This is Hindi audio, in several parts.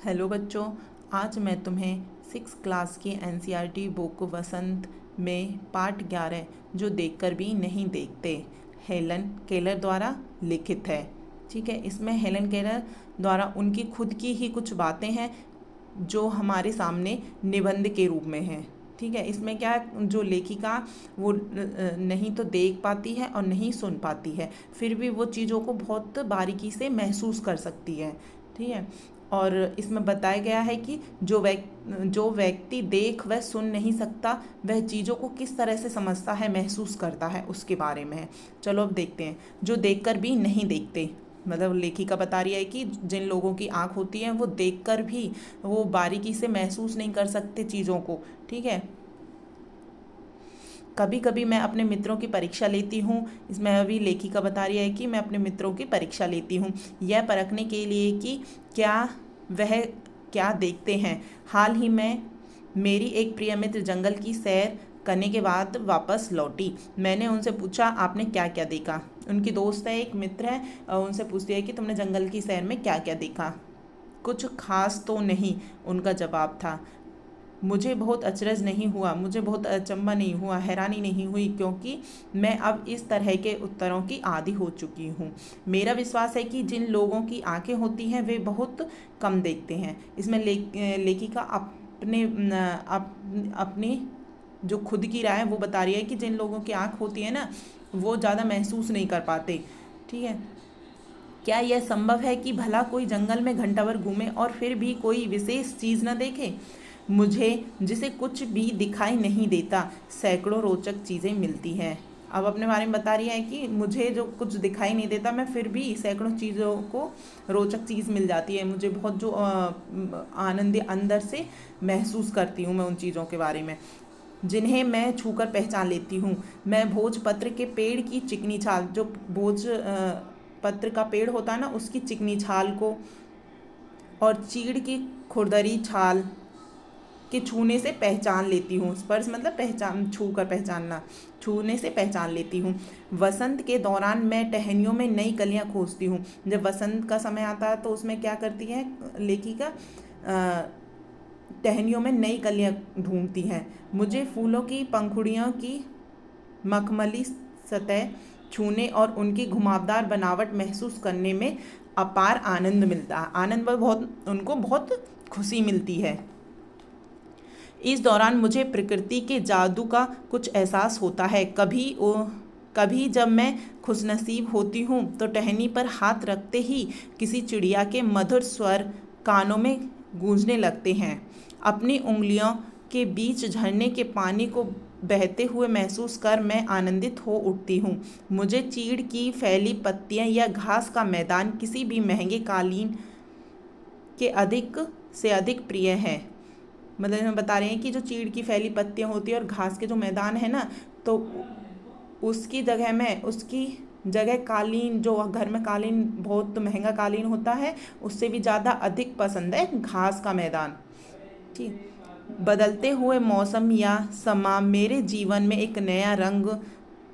हेलो बच्चों, आज मैं तुम्हें 6 क्लास की एनसीईआरटी बुक वसंत में पार्ट 11 जो देखकर भी नहीं देखते हेलन केलर द्वारा लिखित है। ठीक है, इसमें हेलन केलर द्वारा उनकी खुद की ही कुछ बातें हैं जो हमारे सामने निबंध के रूप में हैं। ठीक है, इसमें क्या है, जो लेखिका वो नहीं तो देख पाती है और नहीं सुन पाती है, फिर भी वो चीज़ों को बहुत बारीकी से महसूस कर सकती है। ठीक है, और इसमें बताया गया है कि जो व्यक्ति देख व सुन नहीं सकता वह चीज़ों को किस तरह से समझता है, महसूस करता है, उसके बारे में है। चलो अब देखते हैं। जो देखकर भी नहीं देखते, मतलब लेखिका बता रही है कि जिन लोगों की आंख होती है वो देखकर भी वो बारीकी से महसूस नहीं कर सकते चीज़ों को। ठीक है, कभी कभी मैं अपने मित्रों की परीक्षा लेती हूँ। इसमें अभी लेखिका बता रही है कि मैं अपने मित्रों की परीक्षा लेती हूँ, यह परखने के लिए कि क्या वह क्या देखते हैं। हाल ही में मेरी एक प्रिय मित्र जंगल की सैर करने के बाद वापस लौटी। मैंने उनसे पूछा, आपने क्या क्या देखा। उनकी दोस्त है, एक मित्र है, और उनसे पूछती है कि तुमने जंगल की सैर में क्या क्या देखा। कुछ खास तो नहीं, उनका जवाब था। मुझे बहुत अचरज नहीं हुआ, मुझे बहुत अचंभा नहीं हुआ, हैरानी नहीं हुई, क्योंकि मैं अब इस तरह के उत्तरों की आदी हो चुकी हूँ। मेरा विश्वास है कि जिन लोगों की आंखें होती हैं वे बहुत कम देखते हैं। इसमें लेखिका अपनी जो खुद की राय है वो बता रही है कि जिन लोगों की आंख होती है ना, वो ज़्यादा महसूस नहीं कर पाते। ठीक है, क्या यह संभव है कि भला कोई जंगल में घंटा भर घूमे और फिर भी कोई विशेष चीज़ न देखे। मुझे, जिसे कुछ भी दिखाई नहीं देता, सैकड़ों रोचक चीज़ें मिलती हैं। अब अपने बारे में बता रही है कि मुझे जो कुछ दिखाई नहीं देता, मैं फिर भी सैकड़ों चीज़ों को रोचक चीज़ मिल जाती है। मुझे बहुत जो आनंद अंदर से महसूस करती हूँ मैं उन चीज़ों के बारे में, जिन्हें मैं छूकर पहचान लेती हूँ। मैं भोजपत्र के पेड़ की चिकनी छाल, जो भोज पत्र का पेड़ होता है ना, उसकी चिकनी छाल को और चीड़ की खुरदरी छाल के छूने से पहचान लेती हूँ। स्पर्श मतलब पहचान, छू कर पहचानना, छूने से पहचान लेती हूँ। वसंत के दौरान मैं टहनियों में नई कलियाँ खोजती हूँ। जब वसंत का समय आता है तो उसमें क्या करती है लेखिका, टहनियों में नई कलियाँ ढूंढती हैं। मुझे फूलों की पंखुड़ियों की मखमली सतह छूने और उनकी घुमावदार बनावट महसूस करने में अपार आनंद मिलता है। आनंद में बहुत, उनको बहुत खुशी मिलती है। इस दौरान मुझे प्रकृति के जादू का कुछ एहसास होता है। कभी जब मैं खुशनसीब होती हूँ तो टहनी पर हाथ रखते ही किसी चिड़िया के मधुर स्वर कानों में गूंजने लगते हैं। अपनी उंगलियों के बीच झरने के पानी को बहते हुए महसूस कर मैं आनंदित हो उठती हूँ। मुझे चीड़ की फैली पत्तियाँ या घास का मैदान किसी भी महंगे कालीन के अधिक से अधिक प्रिय है। मतलब हम बता रहे हैं कि जो चीड़ की फैली पत्तियाँ होती है और घास के जो मैदान है ना, तो उसकी जगह में, उसकी जगह कालीन, जो घर में कालीन बहुत महंगा कालीन होता है, उससे भी ज़्यादा अधिक पसंद है घास का मैदान। ठीक, बदलते हुए मौसम या समा मेरे जीवन में एक नया रंग,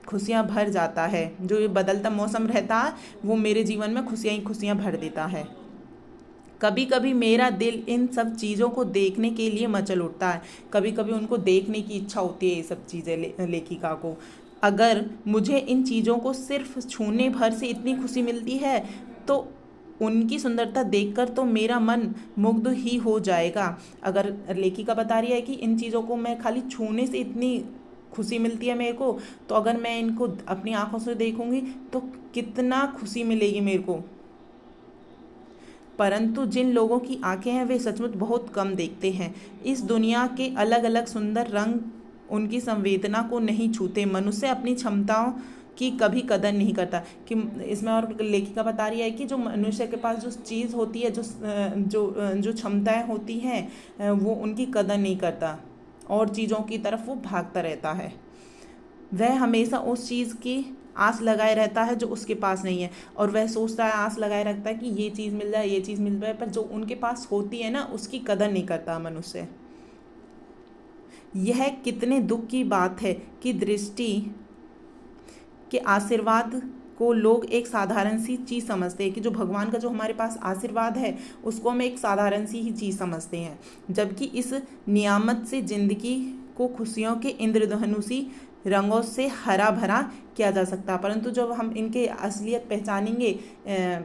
खुशियाँ भर जाता है। जो ये बदलता मौसम रहता है वो मेरे जीवन में खुशियाँ ही खुशियाँ भर देता है। कभी कभी मेरा दिल इन सब चीज़ों को देखने के लिए मचल उठता है। कभी कभी उनको देखने की इच्छा होती है ये सब चीज़ें लेखिका को। अगर मुझे इन चीज़ों को सिर्फ छूने भर से इतनी खुशी मिलती है तो उनकी सुंदरता देखकर तो मेरा मन मुग्ध ही हो जाएगा। अगर लेखिका बता रही है कि इन चीज़ों को मैं खाली छूने से इतनी खुशी मिलती है मेरे को, तो अगर मैं इनको अपनी आंखों से देखूंगी तो कितना खुशी मिलेगी मेरे को। परंतु जिन लोगों की आंखें हैं वे सचमुच बहुत कम देखते हैं। इस दुनिया के अलग अलग सुंदर रंग उनकी संवेदना को नहीं छूते। मनुष्य अपनी क्षमताओं की कभी कदर नहीं करता। कि इसमें और लेखिका बता रही है कि जो मनुष्य के पास जो चीज़ होती है, जो क्षमताएं होती हैं, वो उनकी कदर नहीं करता और चीज़ों की तरफ वो भागता रहता है। वह हमेशा उस चीज़ की आस लगाए रहता है जो उसके पास नहीं है, और वह सोचता है, आस लगाए रखता है कि ये चीज़ मिल जाए, ये चीज़ मिल जाए, पर जो उनके पास होती है ना उसकी कदर नहीं करता मनुष्य। यह कितने दुख की बात है कि दृष्टि के आशीर्वाद को लोग एक साधारण सी चीज़ समझते हैं, कि जो भगवान का जो हमारे पास आशीर्वाद है उसको हम एक साधारण सी ही चीज़ समझते हैं, जबकि इस नियामत से जिंदगी को खुशियों के इंद्रधनुषी रंगों से हरा भरा किया जा सकता है। परंतु जब हम इनके असलियत पहचानेंगे,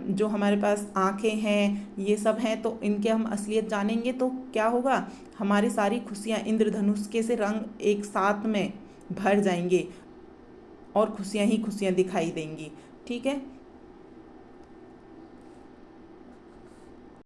जो हमारे पास आँखें हैं, ये सब हैं, तो इनके हम असलियत जानेंगे तो क्या होगा, हमारी सारी खुशियाँ इंद्रधनुष के से रंग एक साथ में भर जाएंगे और खुशियाँ ही खुशियाँ दिखाई देंगी। ठीक है।